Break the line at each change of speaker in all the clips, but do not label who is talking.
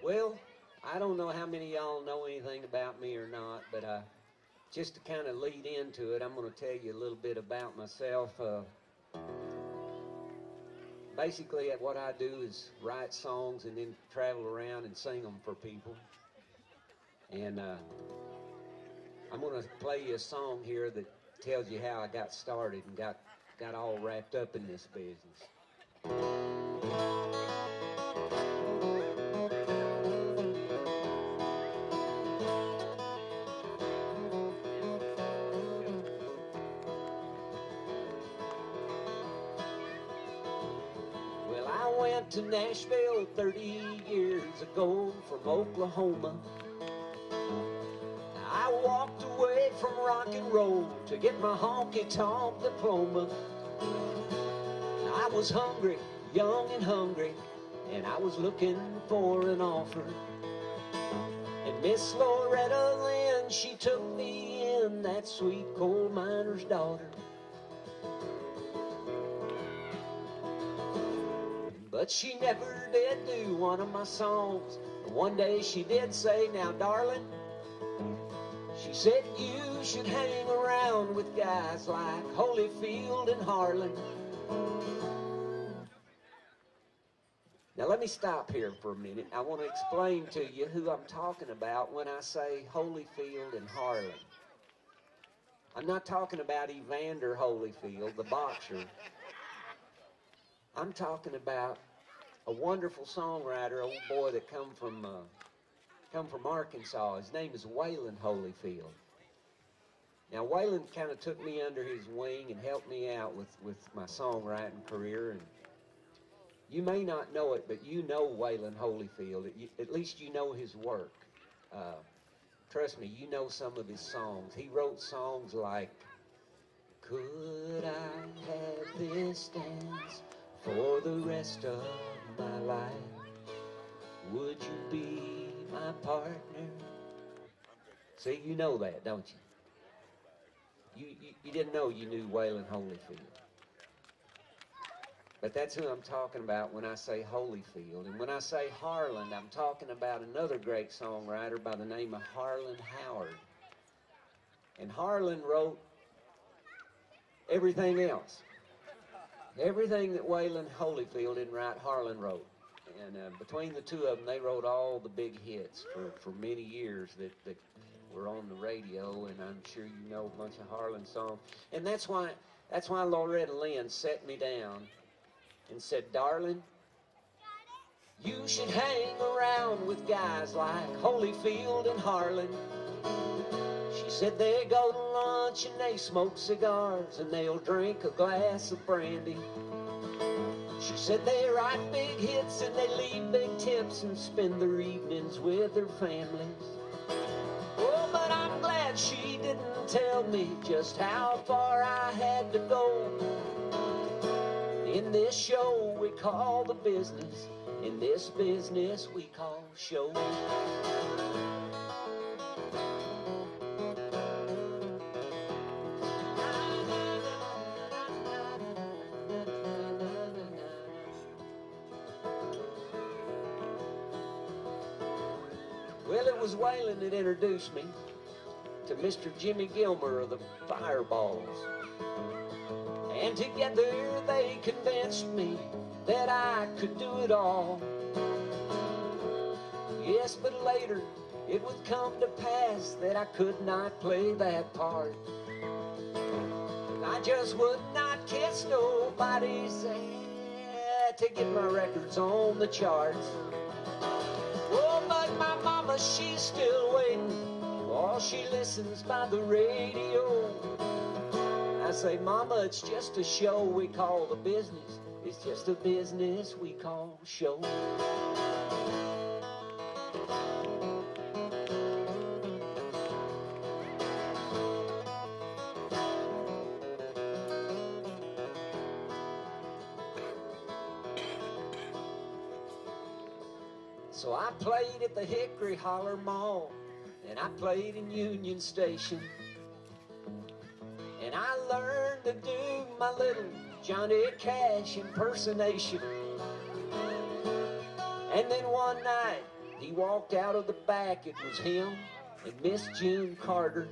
Well, I don't know how many of y'all know anything about me or not, but just to kind of lead into it, I'm going to tell you a little bit about myself. Basically, what I do is write songs and then travel around and sing them for people. And I'm going to play you a song here that tells you how I got started and got all wrapped up in this business. Well, I went to Nashville 30 years ago from Oklahoma. I walked away from rock and roll to get my honky-tonk diploma. I was hungry, young and hungry, and I was looking for an offer. And Miss Lorena Lynn, she took me in, that sweet coal miner's daughter. But she never did do one of my songs. One day she did say, "Now darling," she said, "you should hang around with guys like Holyfield and Harlan." Now let me stop here for a minute. I want to explain to you who I'm talking about when I say Holyfield and Harlan. I'm not talking about Evander Holyfield, the boxer. I'm talking about a wonderful songwriter, old boy that come from Arkansas. His name is Verlon Holyfield. Now, Waylon kind of took me under his wing and helped me out with my songwriting career. And you may not know it, but you know Verlon Holyfield. At least you know his work. Trust me, you know some of his songs. He wrote songs like, "Could I have this dance for the rest of my life? Would you be my partner?" See, you know that, don't you? You didn't know you knew Verlon Holyfield. But that's who I'm talking about when I say Holyfield. And when I say Harlan, I'm talking about another great songwriter by the name of Harlan Howard. And Harlan wrote everything else. Everything that Verlon Holyfield didn't write, Harlan wrote. And between the two of them, they wrote all the big hits for many years that were on the radio, and I'm sure you know a bunch of Harlan songs. And that's why Lorena Lynn set me down and said, "Darling, you should hang around with guys like Holyfield and Harlan." She said, "They go to lunch and they smoke cigars and they'll drink a glass of brandy." She said, "They write big hits and they leave big tips and spend their evenings with their families." Oh, but I'm glad she didn't tell me just how far I had to go. In this show we call the business, in this business we call show. Well, it was Waylon that introduced me to Mr. Jimmy Gilmer of the Fireballs. And together they convinced me that I could do it all. Yes, but later it would come to pass that I could not play that part. I just would not kiss nobody's ass to get my records on the charts. Oh, but my mama, she's still waiting while she listens by the radio. I say, "Mama, it's just a show we call the business. It's just a business we call show." So I played at the Hickory Holler Mall, and I played in Union Station. And I learned to do my little Johnny Cash impersonation. And then one night He walked out of the back. It was him and Miss June Carter.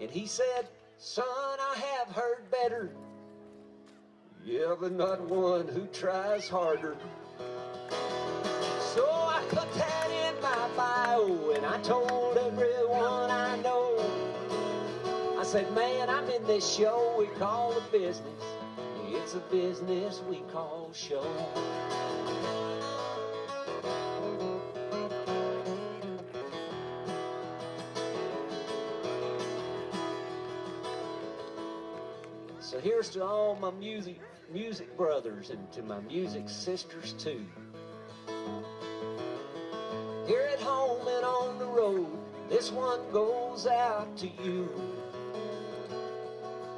And he said, "Son, I have heard better. Yeah, but not one who tries harder." So I put that in my bio, and I told everyone I know. I said, "Man, I'm in this show we call a business. It's a business we call show." So here's to all my music brothers and to my music sisters too. Here at home and on the road, this one goes out to you.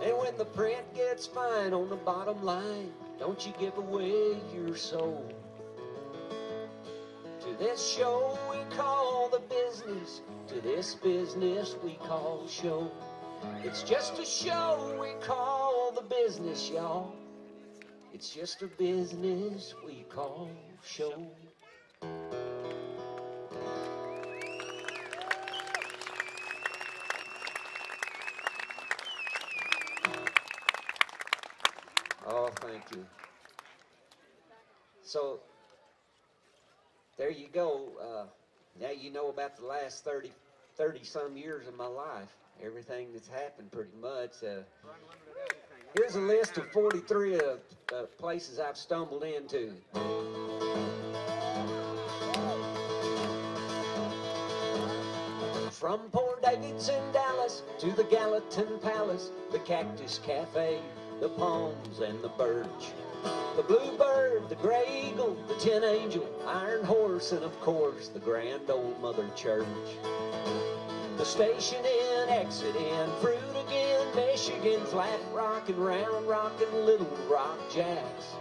And when the print gets fine on the bottom line, don't you give away your soul. To this show we call the business, to this business we call show. It's just a show we call the business, y'all. It's just a business we call show. Oh, thank you. So, there you go. Now you know about the last 30 some years of my life. Everything that's happened pretty much. Here's a list of 43 places I've stumbled into. From Port David's in Dallas to the Gallatin Palace, the Cactus Cafe, the Palms and the Birch, the Bluebird, the Gray Eagle, the Tin Angel, Iron Horse, and of course the grand old Mother Church. The Station Inn, Exit Inn, Fruit again, Michigan, Flat Rock and Round Rock and Little Rock Jacks.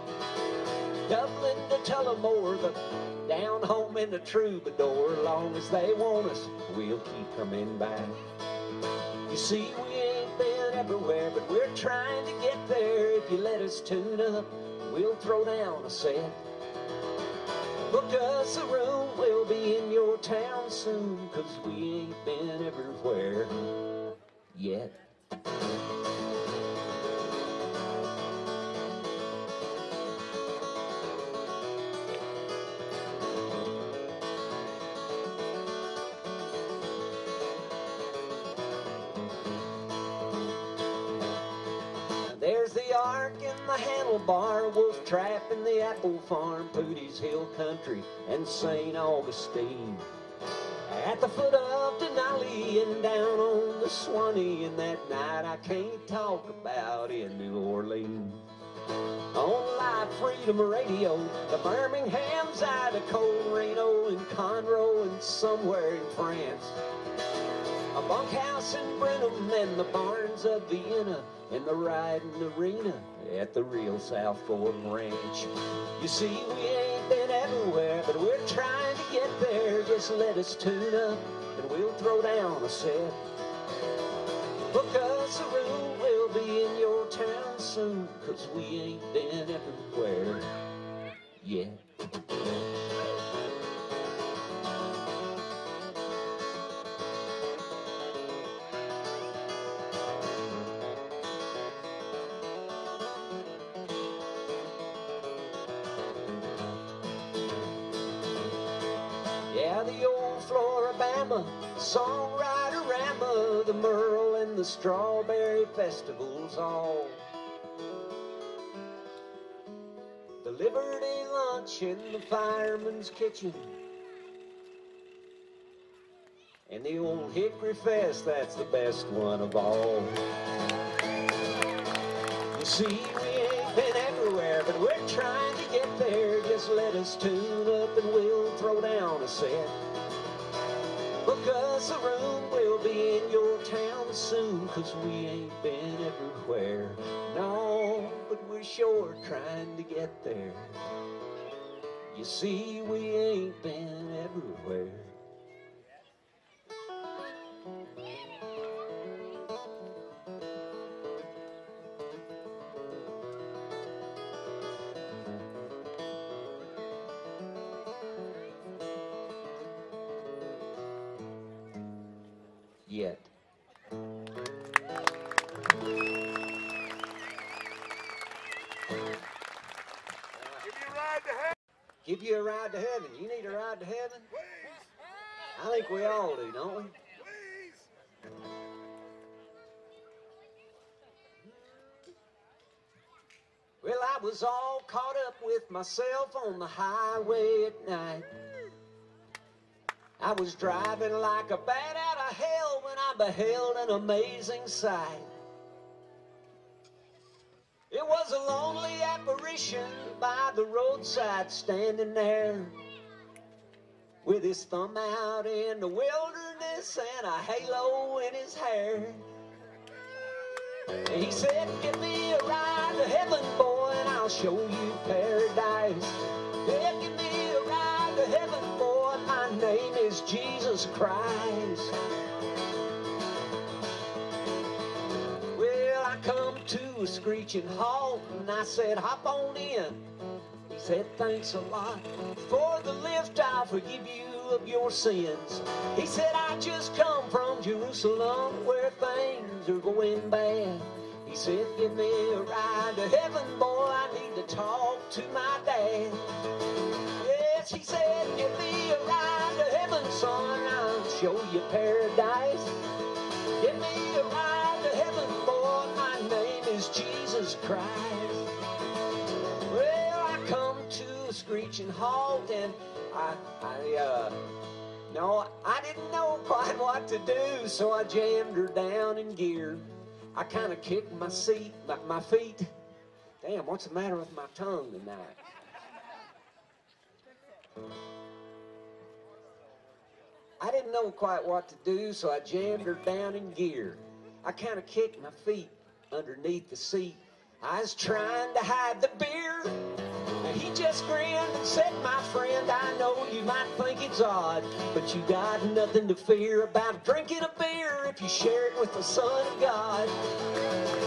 Dublin to Tullamore, the down home in the Troubadour. Long as they want us, we'll keep coming back. You see, we ain't been everywhere, but we're trying to get there. If you let us tune up, we'll throw down a set. Book us a room, we'll be in your town soon, 'cause we ain't been everywhere yet. There's the Ark and the Handlebar, Wolf Trap and the Apple Farm, Pooty's Hill Country and St. Augustine. At the foot of Denali and down on the Swanee, and that night I can't talk about in New Orleans. On Live Freedom Radio, the Birmingham's Zydeco, Reno and Conroe and somewhere in France. A bunkhouse in Brenham and the barns of Vienna and the riding arena at the real South Fork Ranch. You see, we ain't been everywhere, but we're trying to get there. Just let us tune up and we'll throw down a set. Book us a room, we'll be in your town soon, 'cause we ain't been everywhere yet. Yeah, the old Floribama, songwriter Rama, the Merle and the Strawberry Festivals all. The Liberty Lunch in the Fireman's Kitchen. And the old Hickoryfest, that's the best one of all. You see, we ain't been everywhere, but we're trying to get there. Just let us tune up and we'll throw down a set. Book us a room, we'll be in your town soon, 'cause we ain't been everywhere. No, but we're sure trying to get there. You see, we ain't been everywhere. yet. Give you a ride to heaven. You need a ride to heaven? I think we all do, don't we? Well, I was all caught up with myself on the highway at night. I was driving like a bat out of hell when I beheld an amazing sight. It was a lonely apparition by the roadside, standing there with his thumb out in the wilderness and a halo in his hair. And he said, "Give me a ride to heaven, boy, and I'll show you paradise. Yeah, give me a ride to heaven, boy, my name is Jesus Christ." Well, I come to a screeching halt, and I said, "Hop on in." He said, "Thanks a lot for the lift, I'll forgive you of your sins." He said, "I just come from Jerusalem where things are going bad." He said, "Give me a ride to heaven, boy, I need to talk to my dad." Yes, he said, "Give me a ride to heaven, son, I'll show you paradise. Give me a ride to heaven, boy, my name is Jesus Christ." Well, I come to a screeching halt, and I didn't know quite what to do, so I jammed her down in gear. I kind of kicked my feet. Damn, what's the matter with my tongue tonight? I didn't know quite what to do, so I jammed her down in gear. I kind of kicked my feet underneath the seat. I was trying to hide the beer. He just grinned and said, "My friend, I know you might think it's odd, but you got nothing to fear about drinking a beer if you share it with the Son of God."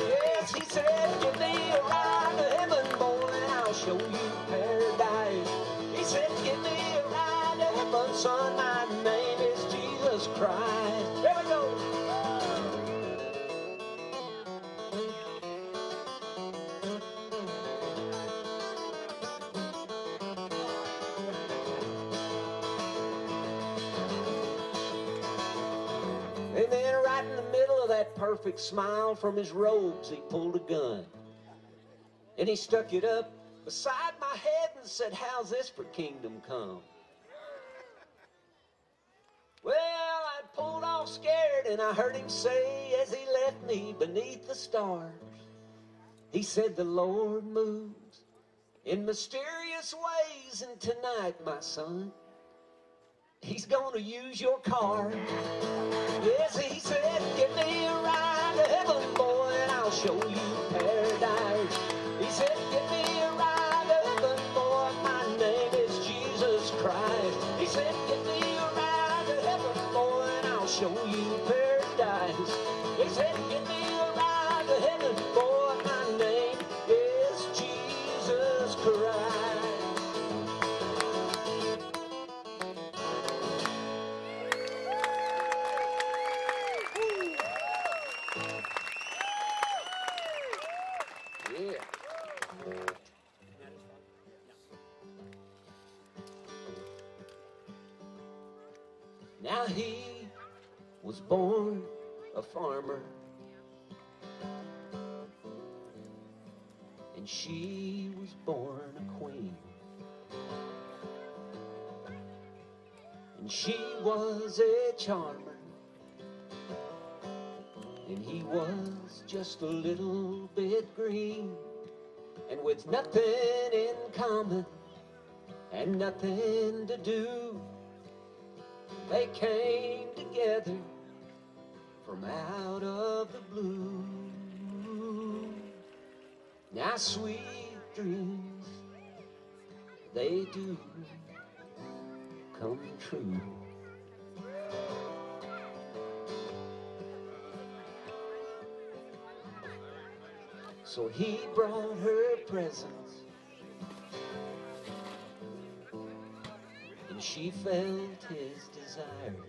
Yes, he said, "Give me a ride to heaven, boy, and I'll show you paradise." He said, "Give me a ride to heaven, son, my name is Jesus Christ." There we go. And then right in the middle of that perfect smile from his robes, he pulled a gun. And he stuck it up beside my head and said, "How's this for kingdom come?" Well, I pulled off scared, and I heard him say as he left me beneath the stars, he said, "The Lord moves in mysterious ways, and tonight, my son, He's gonna use your car." Yes, he said, "Give me a ride to heaven, boy, and I'll show you paradise." He said, "Give me a ride to heaven, boy, my name is Jesus Christ." He said, "Give me a ride to heaven, boy, and I'll show you paradise." He said, "Give me a ride to heaven, boy, my name is Jesus Christ." Now he was born a farmer, and she was born a queen, and she was a charmer, and he was just a little bit green, and with nothing in common and nothing to do, they came together from out of the blue. Now sweet dreams, they do come true. So he brought her presents, and she felt his desires.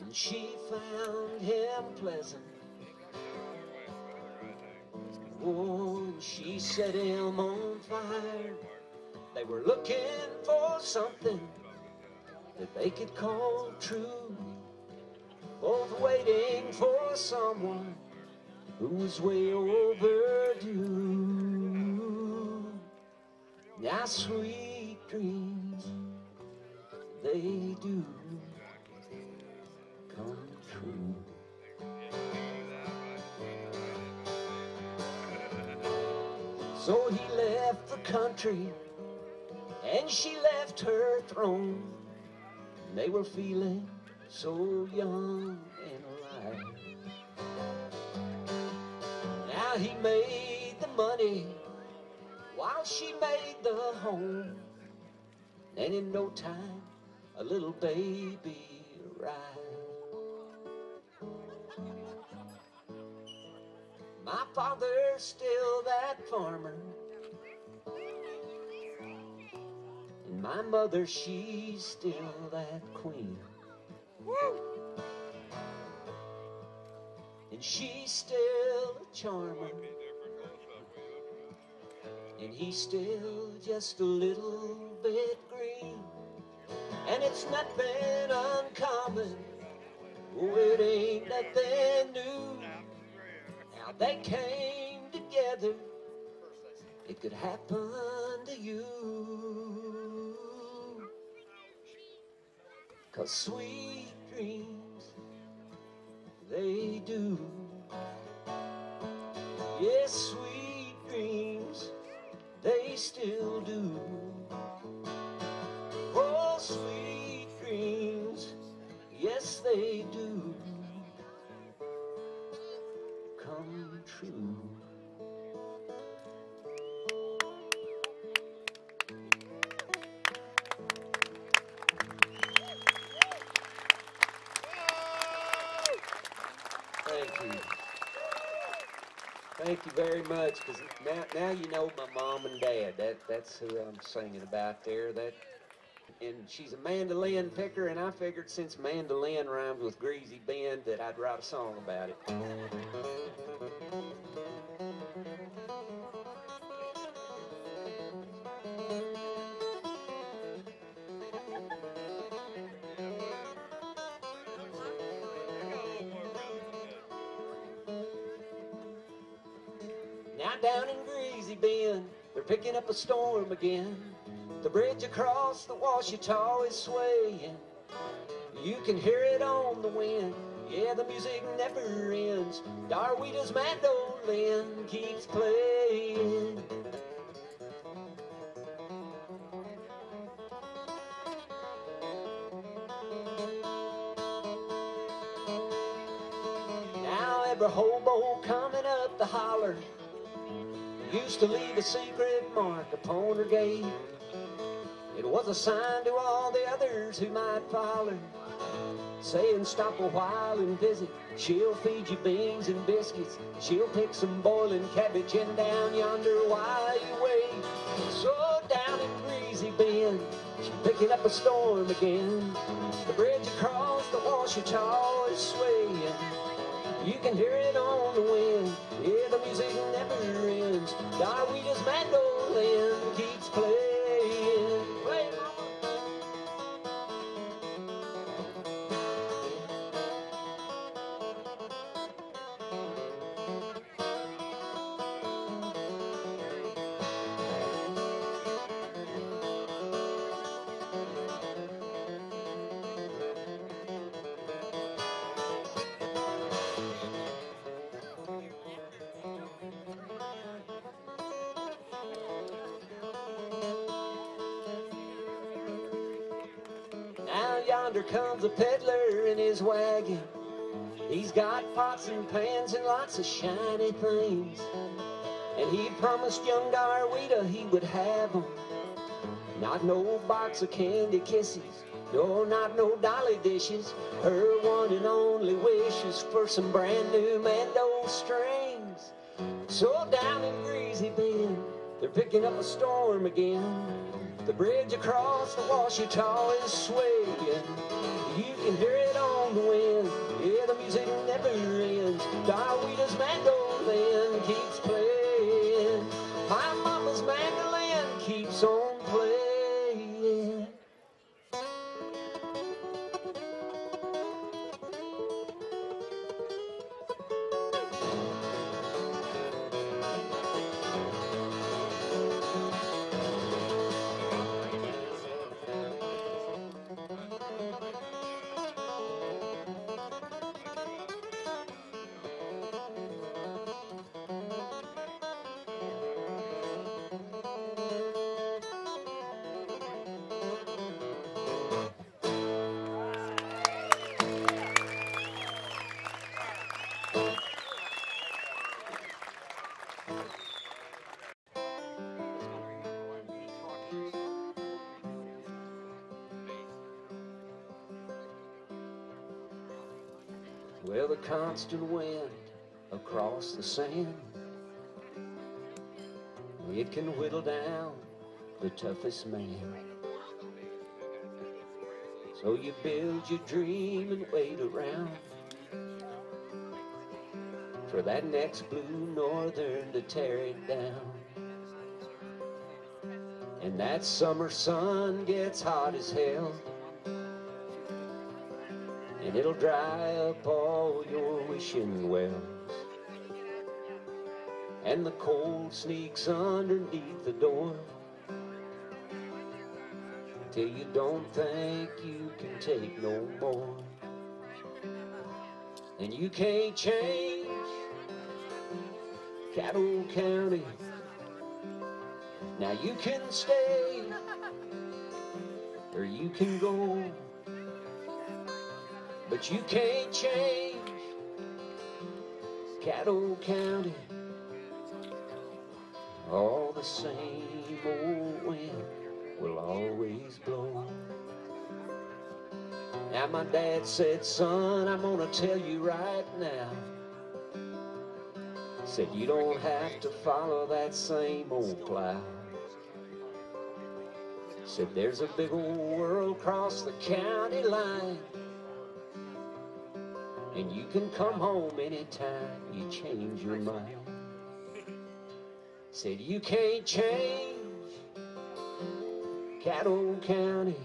and she found him pleasant. Oh, and she set him on fire. They were looking for something that they could call true, both waiting for someone who was way overdue. Now sweet dreams, they do come true. So he left the country, and she left her throne. They were feeling so young and alive. Now he made the money while she made the home, and in no time a little baby arrived. My father's still that farmer, and my mother, she's still that queen. And she's still a charmer, and he's still just a little bit green. And it's nothing uncommon, oh, it ain't nothing new. Now they came together, it could happen to you. 'Cause sweet dreams, they do. Yes, sweet dreams, they still do. Oh, sweet dreams, yes, they do come true. Thank you. Thank you very much, because now you know my mom and dad. That's who I'm singing about there. And she's a mandolin picker, and I figured since mandolin rhymes with Greasy Bend that I'd write a song about it. Now down in Greasy Bend, they're picking up a storm again. The bridge across the Washita is swaying. You can hear it on the wind. Yeah, the music never ends. Darweeta's mandolin keeps playing. Now every hobo coming up the holler used to leave a secret mark upon her gate. It was a sign to all the others who might follow, saying stop a while and visit. She'll feed you beans and biscuits. She'll pick some boiling cabbage, and down yonder while you wait. So down in Greasy Bend, she's picking up a storm again. The bridge across the Washita is swaying. You can hear it on the wind. Yeah, the music never ends. Darweeta's mandolin keeps playing. Play, mama. Now yonder comes a peddler in his wagon. He's got pots and pans and lots of shiny things. And he promised young Darweeta he would have them. Not no box of candy kisses, no, not no dolly dishes. Her one and only wish is for some brand new mando strings. So down in Greasy Bend, they're picking up a storm again. The bridge across the Washita is swaying. You can hear it on the wind. Yeah, the music never ends. Darweeta's mandolin keeps playing. My mama's mandolin keeps on playing. Well, the constant wind across the sand, it can whittle down the toughest man. So you build your dream and wait around for that next blue northern to tear it down. And that summer sun gets hot as hell, and it'll dry up all your wishing wells. And the cold sneaks underneath the door till you don't think you can take no more. And you can't change Cattle County. Now you can stay or you can go, but you can't change Cattle County. All the same old wind will always blow. Now my dad said, son, I'm gonna tell you right now. Said you don't have to follow that same old plow. Said there's a big old world across the county line, and you can come home anytime you change your mind. Said you can't change Cattle County.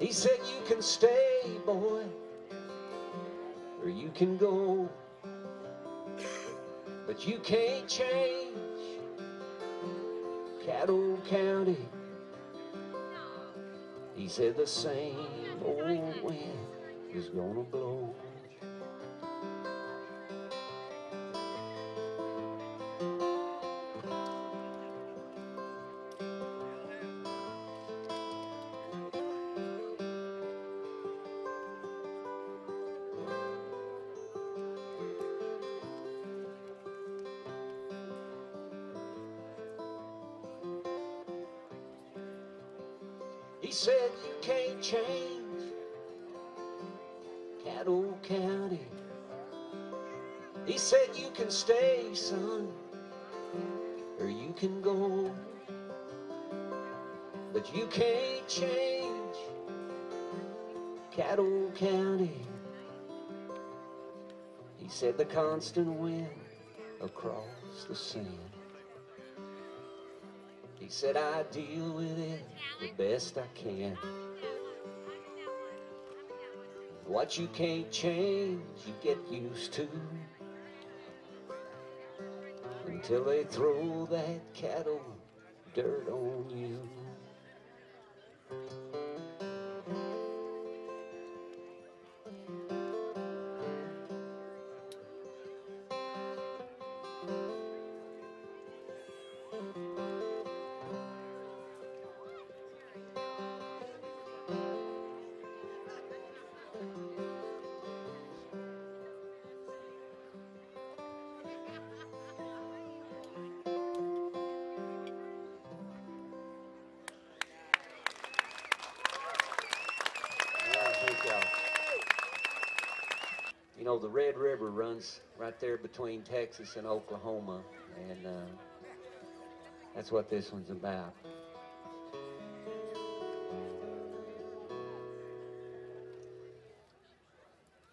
He said you can stay, boy, or you can go, but you can't change Cattle County. He said the same old wind is gonna blow. He said you can't change Cattle County. He said you can stay, son, or you can go, but you can't change Cattle County. He said the constant wind across the sand. He said I deal with it the best I can. What you can't change, you get used to, until they throw that cattle dirt on you. You know, the Red River runs right there between Texas and Oklahoma, and that's what this one's about.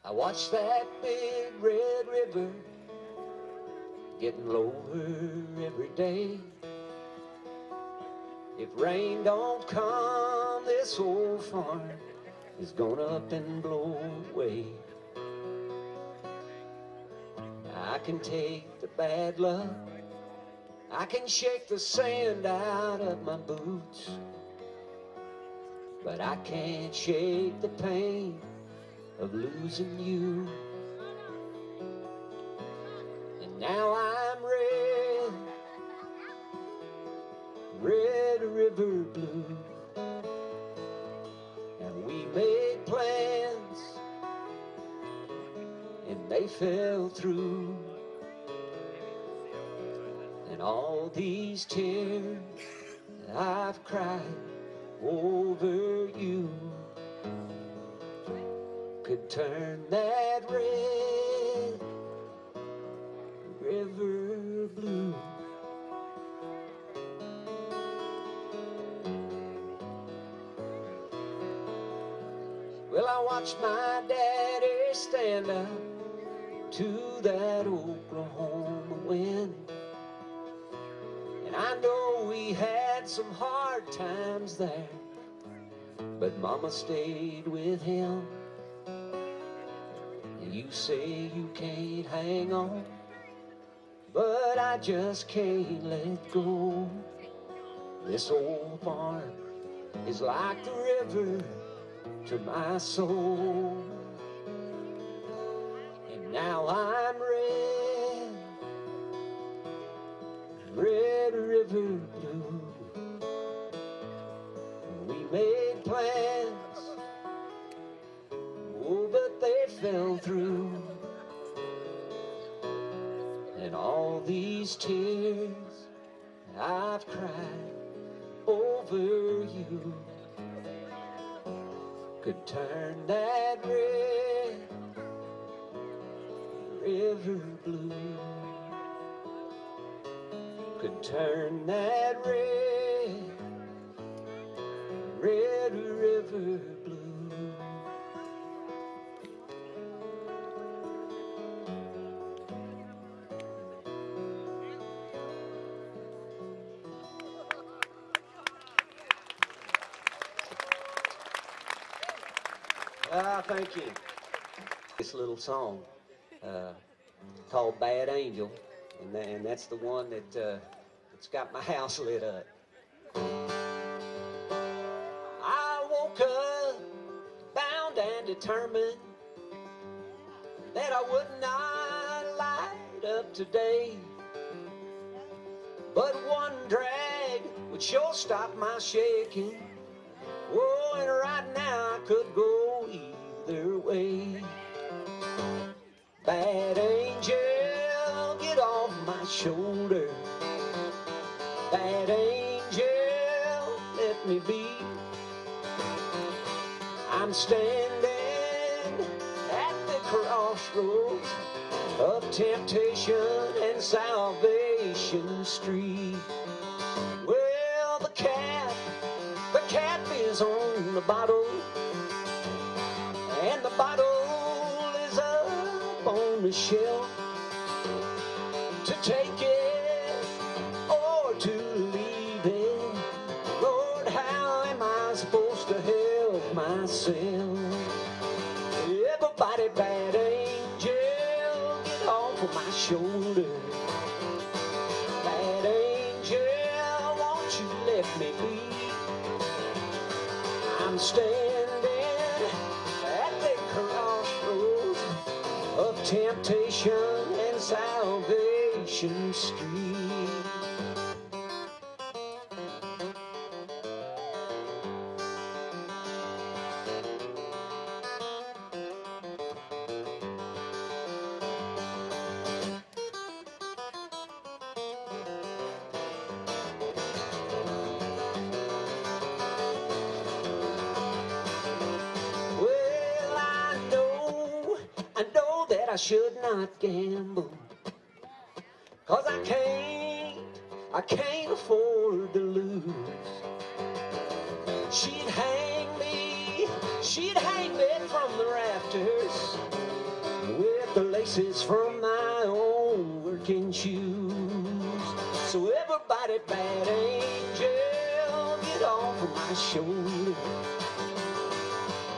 I watched that big red river getting lower every day. If rain don't come, this old farm is gonna up and blow away. I can take the bad luck, I can shake the sand out of my boots, but I can't shake the pain of losing you. And now I'm red, red river blue, and we made plans and they fell through. And all these tears I've cried over you could turn that red river blue. Well, I watched my daddy stand up to that Oklahoma wind, and I know we had some hard times there, but Mama stayed with him. And you say you can't hang on, but I just can't let go. This old farm is like the river to my soul. And now I'm red, red river blue. We made plans, oh, but they fell through. And all these tears I've cried over you could turn that red river blue, could turn that red river blue. Thank you. This little song called Bad Angel, and that's the one that's got my house lit up. I woke up bound and determined that I would not light up today, but one drag would sure stop my shaking. Oh, and right now I could go either way. Bad angel, get off my shoulder. Bad angel, let me be. I'm standing at the crossroads of temptation and salvation street. Well, the cap is on the bottle, and the bottle is up on the shelf. To take it or to leave it, Lord, how am I supposed to help myself? Everybody, bad angel, get off of my shoulder. Bad angel, won't you let me be? I'm standing at the crossroads of temptation and salvation street. I should not gamble, 'cause I can't afford to lose. She'd hang me from the rafters laces from my own working shoes. So everybody, bad angel, get off of my shoulder.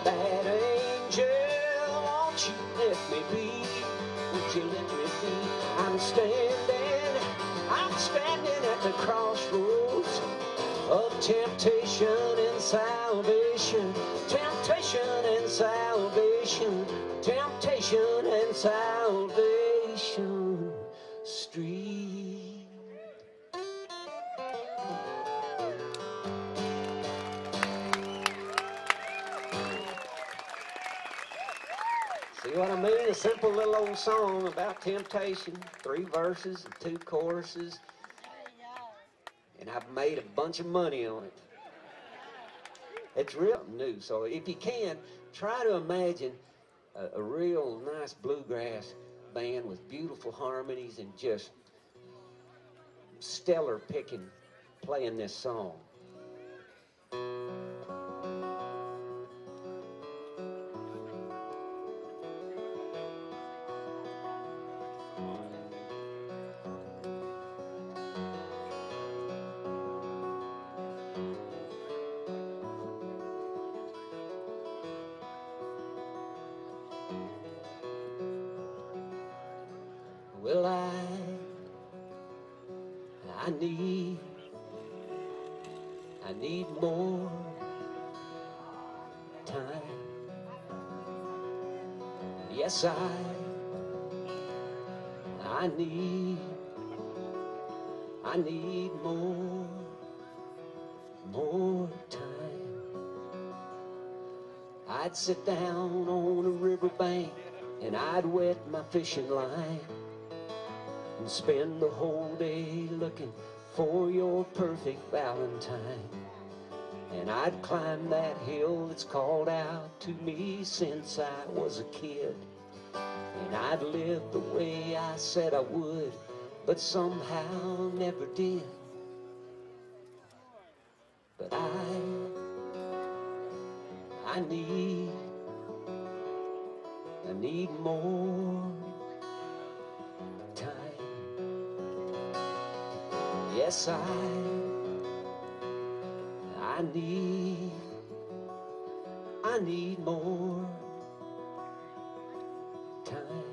Bad angel, won't you let me be? Would you let me be? I'm standing at the crossroads of temptation and salvation. Temptation and salvation. Temptation and salvation street. See what I mean? A simple little old song about temptation. 3 verses and 2 choruses. And I've made a bunch of money on it. It's real new. So if you can, try to imagine a real nice bluegrass band with beautiful harmonies and just stellar picking, playing this song. Well, I need more time. Yes, I need more time. I'd sit down on a riverbank and I'd wet my fishing line and spend the whole day looking for your perfect Valentine. And I'd climb that hill that's called out to me since I was a kid. And I'd live the way I said I would, but somehow never did. But I need more time. Yes, I need more time.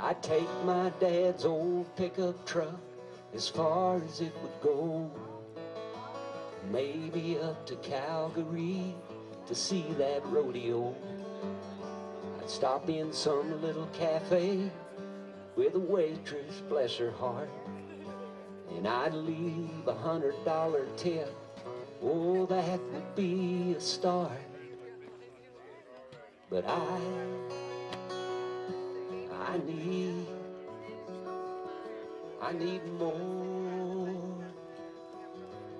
I'd take my dad's old pickup truck as far as it would go, maybe up to Calgary to see that rodeo. I'd stop in some little cafe with a waitress, bless her heart, and I'd leave $100 tip. Oh, that would be a start. But I need more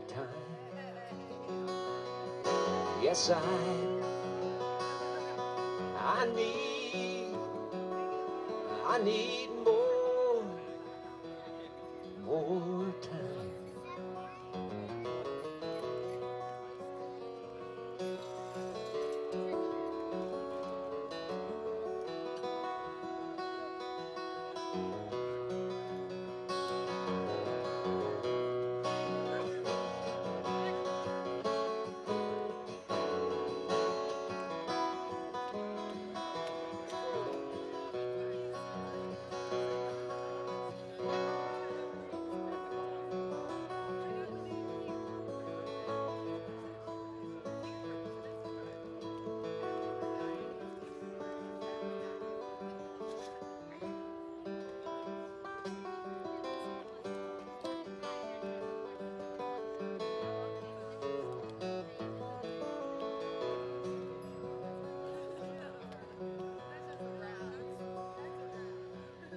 time. Yes, I need more time.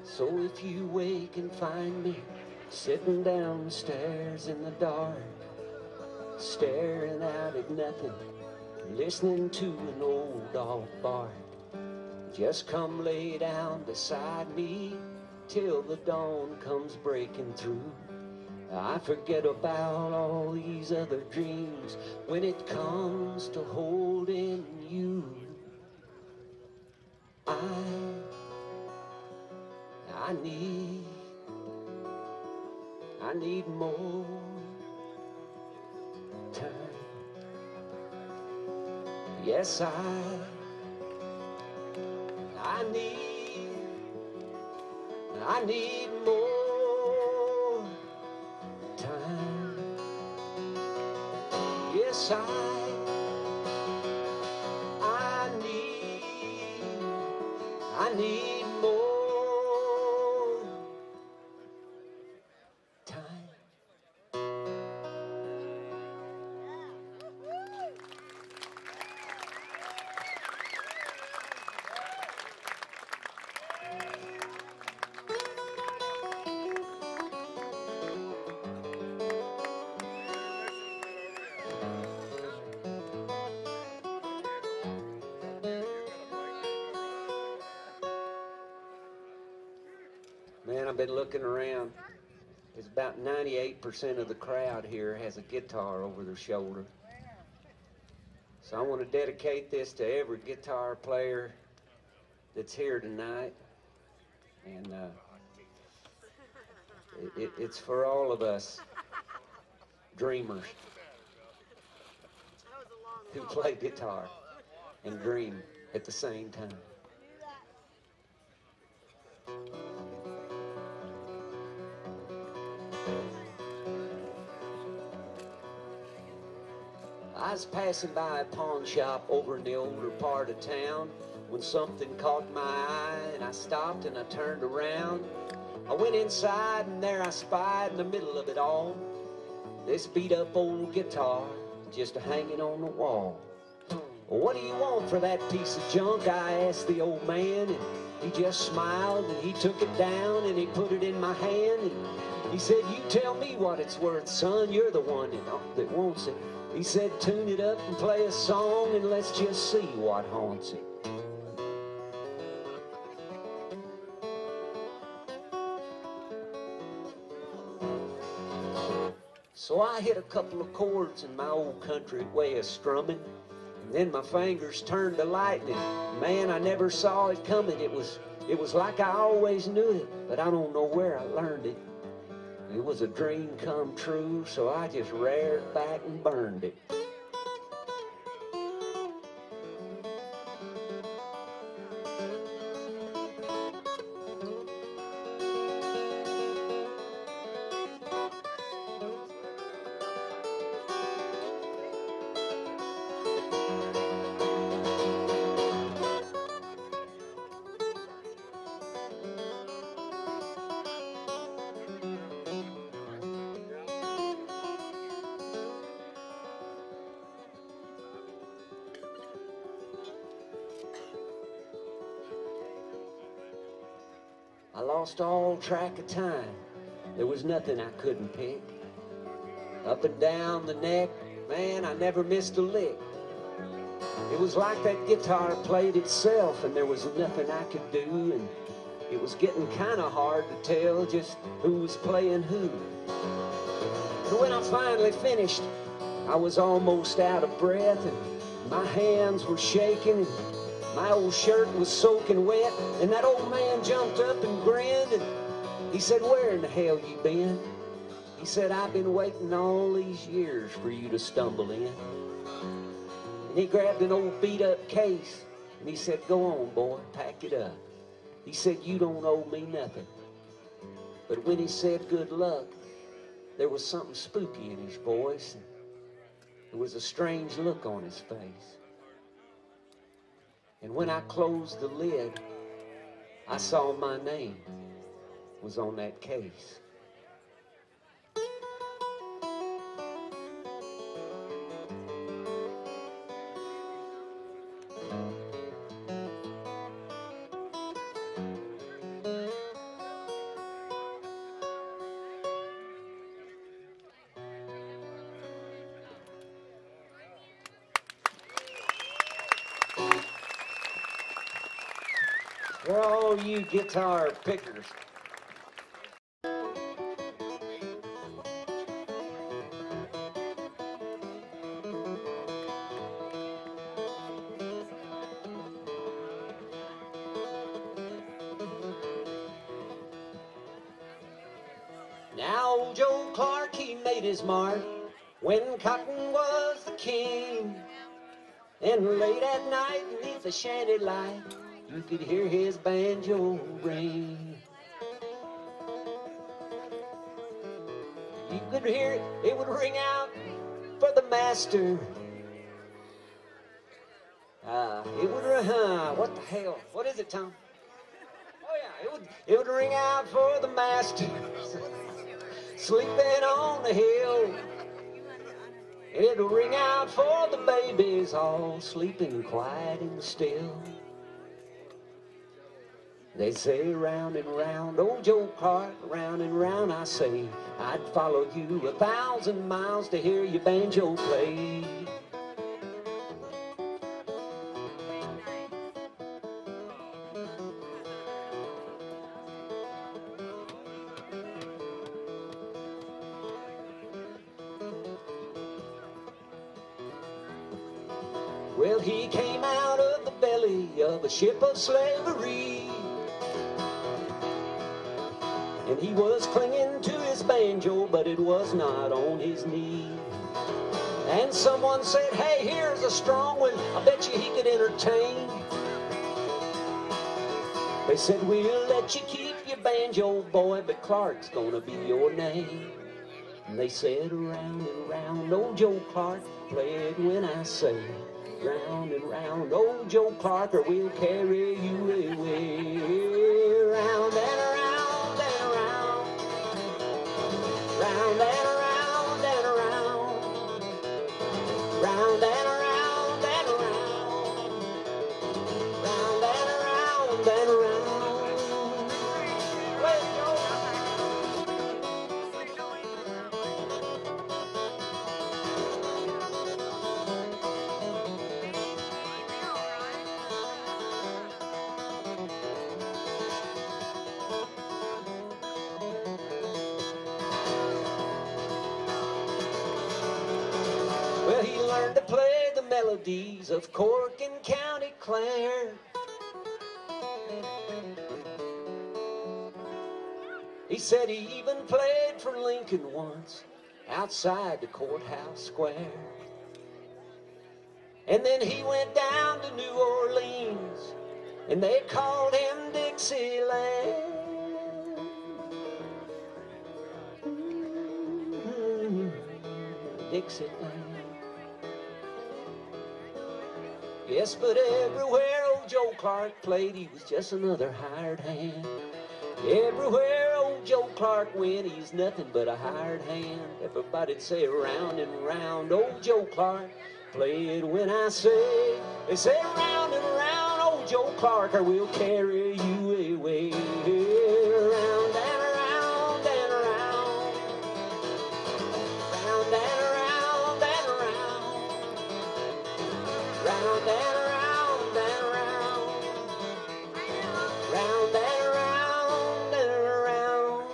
So if you wake and find me sitting downstairs in the dark, staring out at nothing, listening to an old dog bark, just come lay down beside me till the dawn comes breaking through. I forget about all these other dreams when it comes to holding you. I need more time. Yes, I need more time. Yes, I need more time. Man, I've been looking around. It's about 98% of the crowd here has a guitar over their shoulder. So I want to dedicate this to every guitar player that's here tonight. And it's for all of us dreamers who play guitar and dream at the same time. I was passing by a pawn shop over in the older part of town when something caught my eye, and I stopped and I turned around. I went inside and there I spied in the middle of it all this beat up old guitar just hanging on the wall. Well, what do you want for that piece of junk? I asked the old man, and he just smiled and he took it down and he put it in my hand. And he said, "You tell me what it's worth, son. You're the one that wants it." He said, "Tune it up and play a song and let's just see what haunts it." So I hit a couple of chords in my old country way of strumming, and then my fingers turned to lightning. Man, I never saw it coming. It was like I always knew it, but I don't know where I learned it. It was a dream come true, so I just reared back and burned it. I lost all track of time. There was nothing I couldn't pick. Up and down the neck, man, I never missed a lick. It was like that guitar played itself, and there was nothing I could do, and it was getting kind of hard to tell just who was playing who. And when I finally finished, I was almost out of breath, and my hands were shaking, and my old shirt was soaking wet, and that old man jumped up and grinned, and he said, "Where in the hell you been?" He said, "I've been waiting all these years for you to stumble in." And he grabbed an old beat-up case, and he said, "Go on, boy, pack it up." He said, "You don't owe me nothing." But when he said good luck, there was something spooky in his voice, and there was a strange look on his face. And when I closed the lid, I saw my name was on that case. For all you guitar pickers. old Joe Clark, he made his mark when cotton was the king. And late at night, beneath the shanty light, you could hear his banjo ring. You could hear it, it would ring out for the master. It would, what the hell? What is it, Tom? Oh yeah, it would ring out for the master, sleeping on the hill. It would ring out for the babies, all sleeping quiet and still. They say round and round, old Joe Clark, round and round I say, I'd follow you 1,000 miles to hear your banjo play. Well, he came out of the belly of a ship of slavery, and he was clinging to his banjo, but it was not on his knee. And someone said, hey, here's a strong one, I bet you he could entertain. They said, we'll let you keep your banjo, boy, but Clark's gonna be your name. And they said, round and round, old Joe Clark, play it when I say, round and round, old Joe Clark, or we'll carry you away. Round and around and around, round and around and around, round and around and around, round and around and around. Let's go. Well, he learned to play the melodies of Cork and County Clare. He said he even played for Lincoln once outside the courthouse square. And then he went down to New Orleans and they called him Dixieland. Dixieland. Yes, but everywhere old Joe Clark played, he was just another hired hand. Everywhere old Joe Clark went, he's nothing but a hired hand. Everybody'd say round and round, old Joe Clark, play it when I say. They say round and round, old Joe Clark, or we'll carry you away. Round and around and around, round and around and around, round and around and around, round and around and around.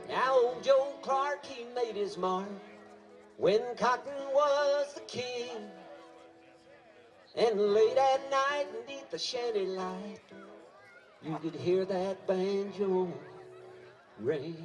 Now old Joe Clark, he made his mark when cotton was the king. And late at night, beneath the shanty light, you could hear that banjo ring.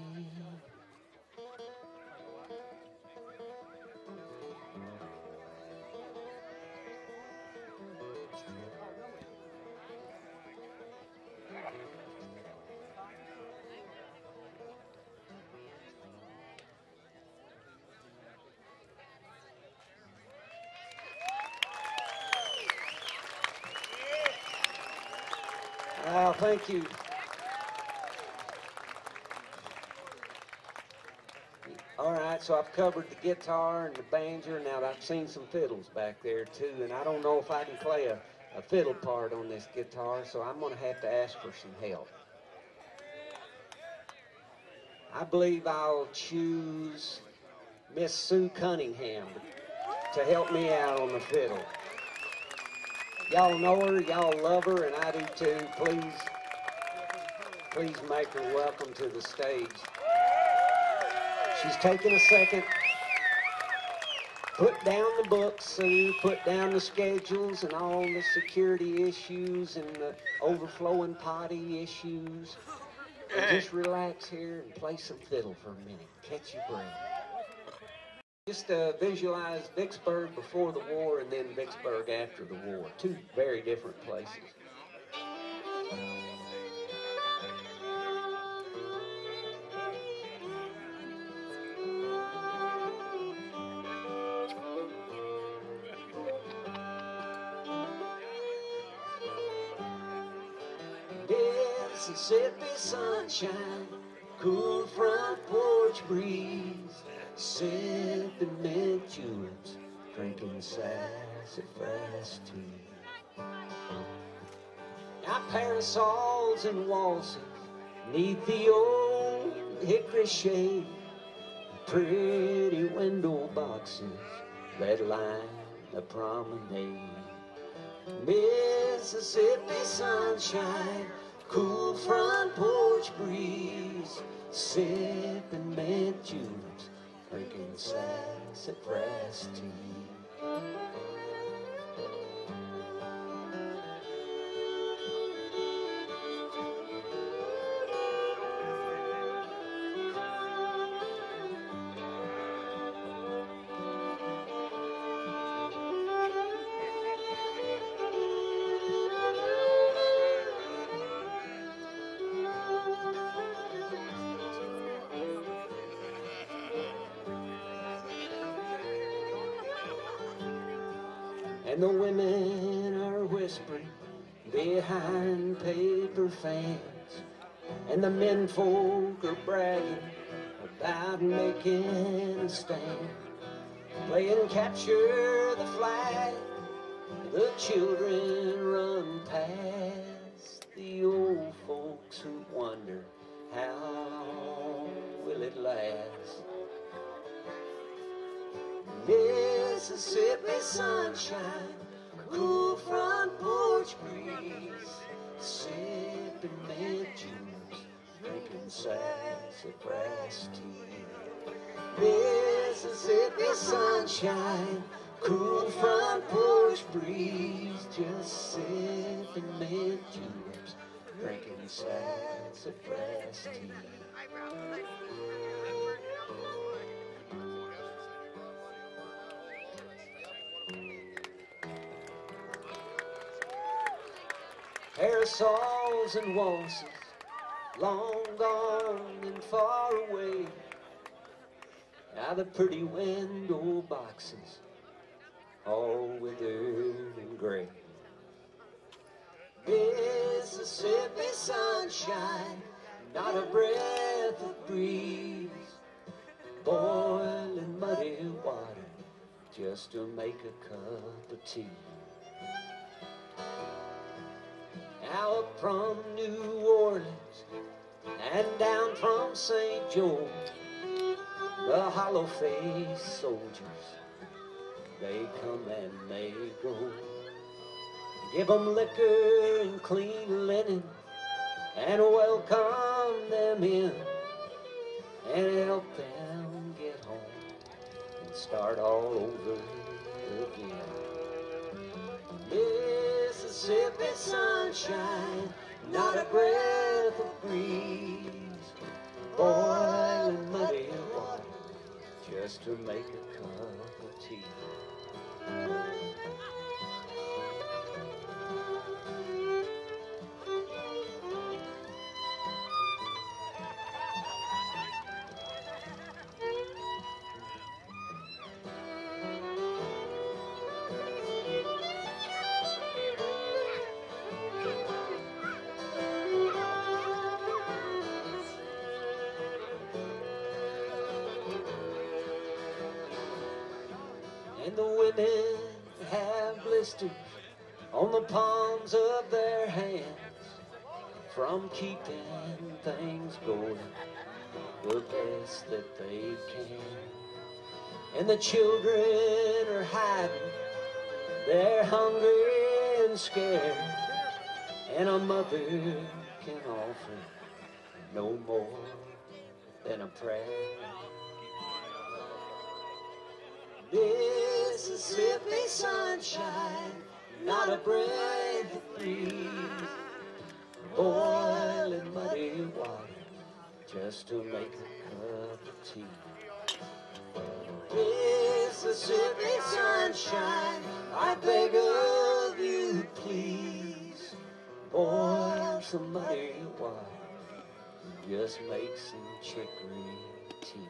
Wow, thank you. right, so I've covered the guitar and the banjo. Now I've seen some fiddles back there too, and I don't know if I can play a fiddle part on this guitar, so I'm going to have to ask for some help. I believe I'll choose Miss Sue Cunningham to help me out on the fiddle. Y'all know her, y'all love her, and I do too. Please make her welcome to the stage. She's taking a second. Put down the books, Sue. Put down the schedules and all the security issues and the overflowing potty issues. And just relax here and play some fiddle for a minute. Catch your breath. Just visualize Vicksburg before the war and then Vicksburg after the war. Two very different places. Mississippi sunshine, cool front porch breeze, sipping mint juleps, drinking sassafras tea. Now parasols and waltzes neath the old hickory shade, pretty window boxes that line the promenade. Mississippi sunshine, cool front porch breeze, sipping mint juleps, drinking sassafras tea. And the women are whispering behind paper fans, and the men folk are bragging about making a stand, playing capture the flag. The children run past the old folks who wonder how will it last. Mississippi sunshine, cool front porch breeze, sipping mint juleps, drinking sassafras tea. Mississippi sunshine, cool front porch breeze, just sipping mint juleps, drinking sassafras tea. Parasols and waltzes, long gone and far away. Now the pretty window boxes, all withered and gray. Mississippi sunshine, not a breath of breeze, boiling muddy water just to make a cup of tea. Now up from New Orleans and down from St. George, the hollow-faced soldiers, they come and they go. Give them liquor and clean linen and welcome them in and help them get home and start all over again. Mississippi sunshine, not a breath of breeze, boiling muddy water just to make a cup of tea. And the women have blisters on the palms of their hands from keeping things going the best that they can. And the children are hiding, they're hungry and scared, and a mother can offer no more than a prayer. Mississippi sunshine, not a breath of breeze, boiling muddy water just to make a cup of tea. Mississippi sunshine, I beg of you please, boil some muddy water, just make some chicory tea.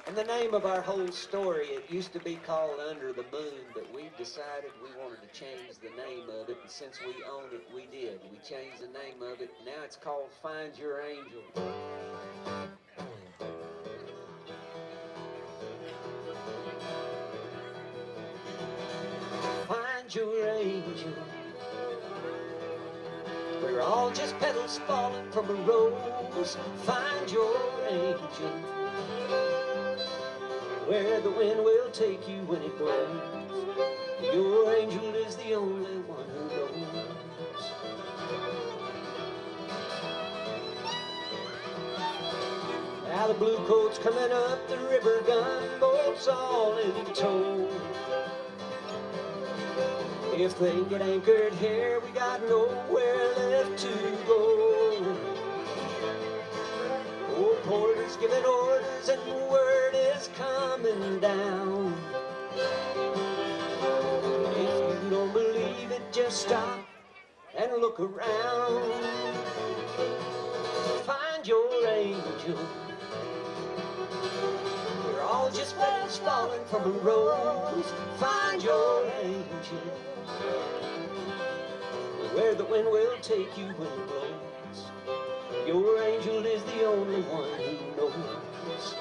And the name of our whole story, it used to be called Under the Moon, but we decided we wanted to change the name of it, and since we own it, we did. We changed the name of it. Now it's called Find Your Angel. Find your angel. We're all just petals falling from a rose. Find your angel, where the wind will take you when it blows. Your angel is the only one who knows. Now the blue coat's coming up the river, gunboats all in tow. If they get anchored here, we got nowhere left to go. Old porter's giving orders and the word is coming down. If you don't believe it, just stop and look around. Find your angel. We're all just petals falling from a rose. Find your angel, where the wind will take you when it blows. Your angel is the only one who knows.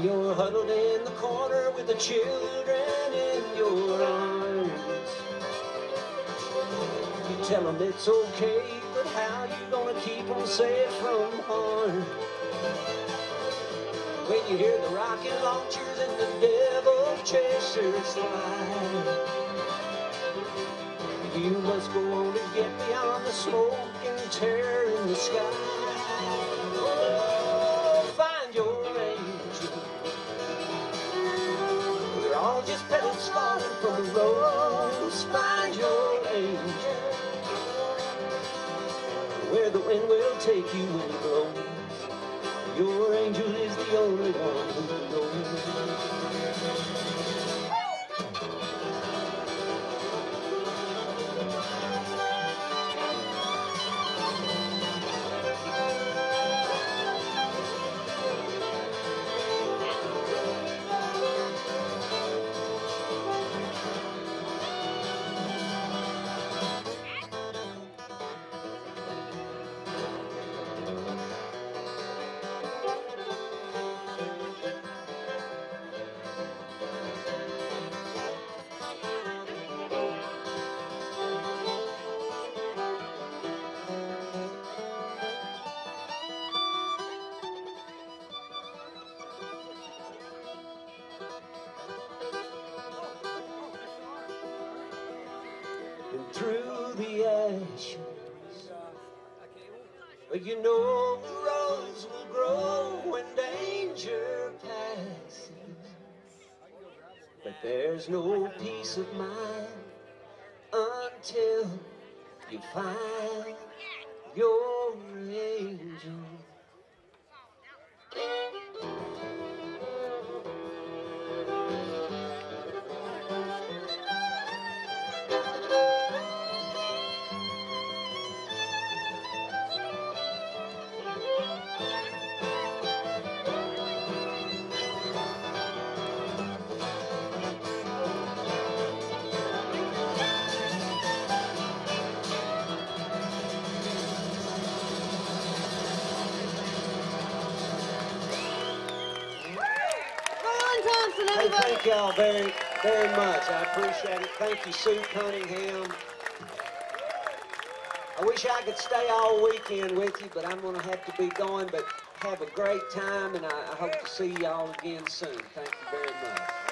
You're huddled in the corner with the children in your arms. You tell them it's okay, but how you gonna keep them safe from harm? When you hear the rocket launchers and the devil chasers fly, you must go on to get beyond the smoke and terror in the sky. Oh, find your angel. We're all just petals falling from a rose. Find your angel, where the wind will take you when it blows. Your angel is the only one who knows. And through the ashes You know the rose will grow when danger passes, but there's no peace of mind until you find your angel.
Thompson,
hey, thank y'all very, very much. I appreciate it. Thank you, Sue Cunningham. I wish I could stay all weekend with you, but I'm going to have to be going. But have a great time, and I hope to see y'all again soon. Thank you very much.